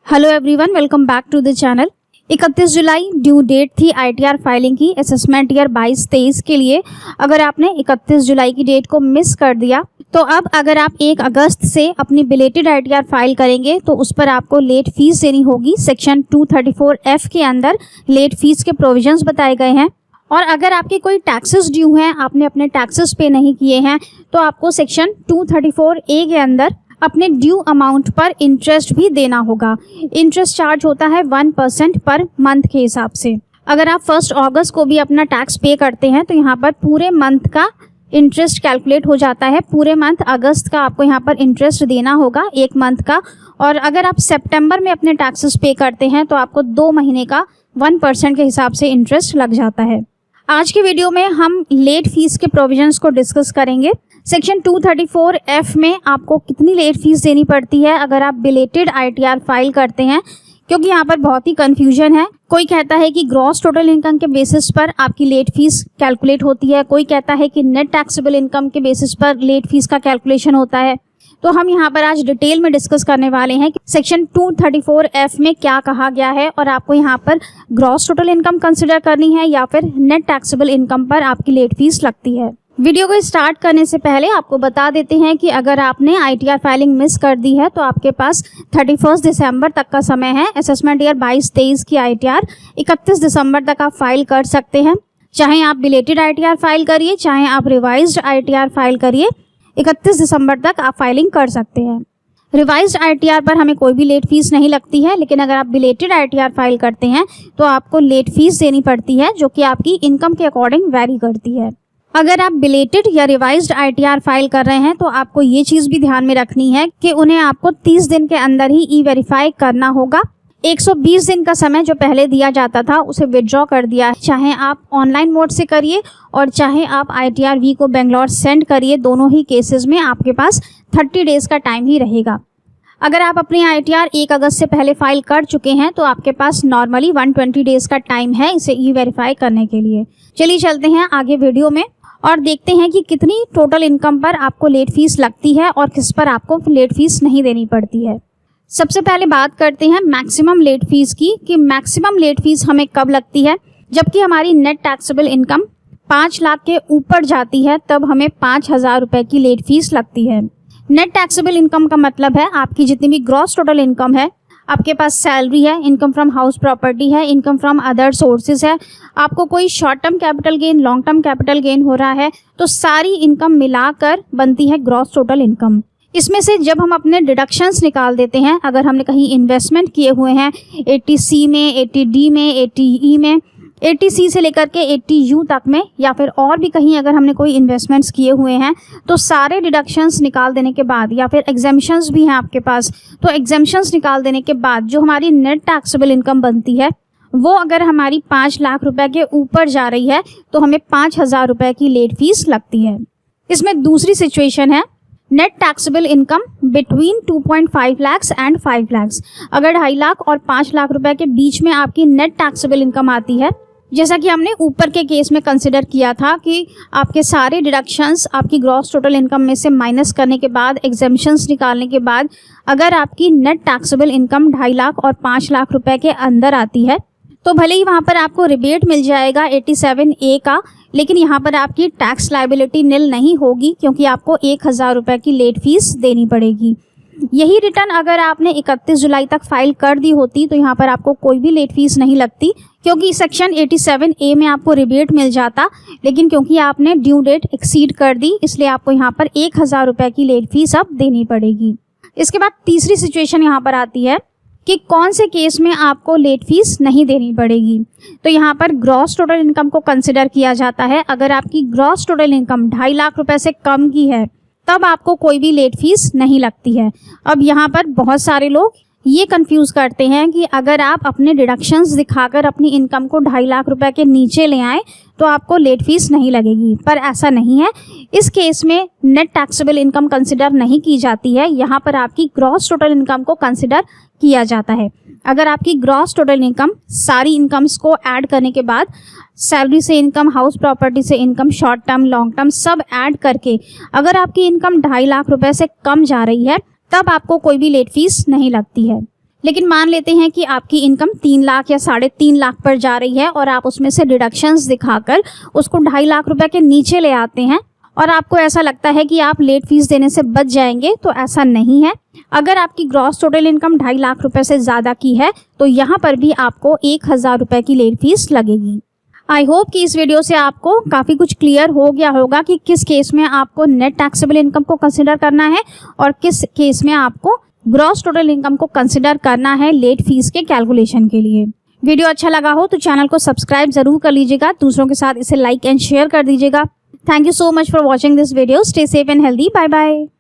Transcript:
Hello everyone, welcome back to the channel. 31 जुलाई due date थी ITR filing की assessment year 22-23 के लिए। अगर आपने 31 जुलाई की डेट को मिस कर दिया तो अब अगर आप 1 अगस्त से अपनी बिलेटेड आईटीआर फाइल करेंगे तो उस पर आपको लेट फीस देनी होगी। सेक्शन 234F के अंदर लेट फीस के प्रोविजंस बताए गए हैं। और अगर आपके कोई टैक्सेस ड्यू हैं, आपने अपने टैक्सेस पे नहीं किए हैं, तो आपको सेक्शन 234A के अंदर अपने ड्यू अमाउंट पर इंटरेस्ट भी देना होगा। इंटरेस्ट चार्ज होता है 1% पर मंथ के हिसाब से। अगर आप 1 अगस्त को भी अपना टैक्स पे करते हैं तो यहाँ पर पूरे मंथ का इंटरेस्ट कैलकुलेट हो जाता है। पूरे मंथ अगस्त का आपको यहाँ पर इंटरेस्ट देना होगा 1 मंथ का। और अगर आप सितंबर में अपने टैक्सेस पे करते हैं तो आपको 2 महीने का 1% के हिसाब से इंटरेस्ट लग जाता है। आज की वीडियो में हम लेट फीस के प्रोविजंस को डिस्कस करेंगे। सेक्शन 234F में आपको कितनी लेट फीस देनी पड़ती है अगर आप बिलेटेड आईटीआर फाइल करते हैं, क्योंकि यहाँ पर बहुत ही कंफ्यूजन है। कोई कहता है कि ग्रॉस टोटल इनकम के बेसिस पर आपकी लेट फीस कैलकुलेट होती है, कोई कहता है कि नेट टैक्सेबल इनकम के बेसिस पर लेट फीस का कैलकुलेशन होता है। तो हम यहाँ पर आज डिटेल में डिस्कस करने वाले हैं कि सेक्शन 234F में क्या कहा गया है और आपको यहाँ पर ग्रॉस टोटल इनकम कंसिडर करनी है या फिर नेट टैक्सेबल इनकम पर आपकी लेट फीस लगती है। वीडियो को स्टार्ट करने से पहले आपको बता देते हैं कि अगर आपने आईटीआर फाइलिंग मिस कर दी है तो आपके पास 31 दिसंबर तक का समय है। असेसमेंट ईयर 22-23 की आईटीआर 31 दिसंबर तक आप फाइल कर सकते हैं। चाहे आप बिलेटेड आईटीआर फाइल करिए, चाहे आप रिवाइज्ड आईटीआर फाइल करिए, 31 दिसंबर तक आप फाइलिंग कर सकते हैं। रिवाइज्ड आईटीआर पर हमें कोई भी लेट फीस नहीं लगती है, लेकिन अगर आप बिलेटेड आईटीआर फाइल करते हैं तो आपको लेट फीस देनी पड़ती है, जो कि आपकी इनकम के अकॉर्डिंग वैरी करती है। अगर आप बिलेटेड या रिवाइज्ड आईटीआर फाइल कर रहे हैं तो आपको ये चीज़ भी ध्यान में रखनी है कि उन्हें आपको 30 दिन के अंदर ही ई-वेरीफाई करना होगा। 120 दिन का समय जो पहले दिया जाता था उसे विड्रॉ कर दिया है। चाहे आप ऑनलाइन मोड से करिए और चाहे आप ITR-V को बेंगलोर सेंड करिए, दोनों ही केसेस में आपके पास 30 डेज़ का टाइम ही रहेगा। अगर आप अपनी आईटीआर 1 अगस्त से पहले फाइल कर चुके हैं तो आपके पास नॉर्मली 120 डेज़ का टाइम है इसे ई-वेरीफाई करने के लिए। चलिए चलते हैं आगे वीडियो में और देखते हैं कि कितनी टोटल इनकम पर आपको लेट फीस लगती है और किस पर आपको लेट फीस नहीं देनी पड़ती है। सबसे पहले बात करते हैं मैक्सिमम लेट फीस की कि मैक्सिमम लेट फीस हमें कब लगती है। जबकि हमारी नेट टैक्सेबल इनकम 5 लाख के ऊपर जाती है तब हमें 5,000 रुपये की लेट फीस लगती है। नेट टैक्सेबल इनकम का मतलब है आपकी जितनी भी ग्रॉस टोटल इनकम है, आपके पास सैलरी है, इनकम फ्रॉम हाउस प्रॉपर्टी है, इनकम फ्रॉम अदर सोर्सेज है, आपको कोई short term capital gain, long term capital gain हो रहा है, तो सारी इनकम मिलाकर बनती है ग्रॉस टोटल इनकम। इसमें से जब हम अपने डिडक्शंस निकाल देते हैं, अगर हमने कहीं इन्वेस्टमेंट किए हुए हैं 80C में, 80D में, 80E में, 80C से लेकर के 80U तक में, या फिर और भी कहीं अगर हमने कोई इन्वेस्टमेंट्स किए हुए हैं, तो सारे डिडक्शंस निकाल देने के बाद, या फिर एग्जेम्पशंस भी हैं आपके पास, तो एग्जेम्पशंस निकाल देने के बाद जो हमारी नेट टैक्सेबल इनकम बनती है वो अगर हमारी 5 लाख रुपए के ऊपर जा रही है तो हमें 5,000 रुपये की लेट फीस लगती है। इसमें दूसरी सिचुएशन है net taxable income between 2.5 lakh and 5 lakh. अगर 2.5 लाख और 5 लाख रुपए के बीच में आपकी नेट टैक्सेबल इनकम आती है, जैसा कि हमने ऊपर के केस में कंसिडर किया था कि आपके सारे डिडक्शंस आपकी ग्रॉस टोटल इनकम में से माइनस करने के बाद, एग्जेम्पशंस निकालने के बाद अगर आपकी नेट टैक्सेबल इनकम 2.5 लाख और 5 लाख रुपए के अंदर आती है तो भले ही वहाँ पर आपको रिबेट मिल जाएगा 87A का, लेकिन यहाँ पर आपकी टैक्स लायबिलिटी निल नहीं होगी क्योंकि आपको 1,000 रुपये की लेट फीस देनी पड़ेगी। यही रिटर्न अगर आपने 31 जुलाई तक फाइल कर दी होती तो यहाँ पर आपको कोई भी लेट फीस नहीं लगती, क्योंकि सेक्शन 87A में आपको रिबेट मिल जाता, लेकिन क्योंकि आपने ड्यू डेट एक्सीड कर दी इसलिए आपको यहाँ पर 1,000 रुपये की लेट फीस अब देनी पड़ेगी। इसके बाद तीसरी सिचुएशन यहाँ पर आती है कि कौन से केस में आपको लेट फीस नहीं देनी पड़ेगी। तो यहाँ पर ग्रॉस टोटल इनकम को कंसिडर किया जाता है। अगर आपकी ग्रॉस टोटल इनकम 2.5 लाख रुपए से कम की है तब आपको कोई भी लेट फीस नहीं लगती है। अब यहाँ पर बहुत सारे लोग ये कंफ्यूज करते हैं कि अगर आप अपने डिडक्शंस दिखाकर अपनी इनकम को 2.5 लाख रुपए के नीचे ले आए तो आपको लेट फीस नहीं लगेगी, पर ऐसा नहीं है। इस केस में नेट टैक्सेबल इनकम कंसिडर नहीं की जाती है, यहाँ पर आपकी ग्रॉस टोटल इनकम को कंसिडर किया जाता है। अगर आपकी ग्रॉस टोटल इनकम सारी इनकम्स को ऐड करने के बाद, सैलरी से इनकम, हाउस प्रॉपर्टी से income, short term, long term सब ऐड करके अगर आपकी इनकम 2.5 लाख रुपए से कम जा रही है तब आपको कोई भी लेट फीस नहीं लगती है। लेकिन मान लेते हैं कि आपकी इनकम 3 लाख या 3.5 लाख पर जा रही है और आप उसमें से डिडक्शंस दिखाकर उसको 2.5 लाख रुपए के नीचे ले आते हैं और आपको ऐसा लगता है कि आप लेट फीस देने से बच जाएंगे, तो ऐसा नहीं है। अगर आपकी ग्रॉस टोटल इनकम 2.5 लाख रुपए से ज़्यादा की है तो यहाँ पर भी आपको 1,000 रुपये की लेट फीस लगेगी। आई होप कि इस वीडियो से आपको काफ़ी कुछ क्लियर हो गया होगा कि किस केस में आपको नेट टैक्सेबल इनकम को कंसिडर करना है और किस केस में आपको ग्रॉस टोटल इनकम को कंसिडर करना है लेट फीस के कैलकुलेशन के लिए। वीडियो अच्छा लगा हो तो चैनल को सब्सक्राइब जरूर कर लीजिएगा, दूसरों के साथ इसे लाइक एंड शेयर कर दीजिएगा। Thank you so much for watching this video. Stay safe and healthy. Bye bye.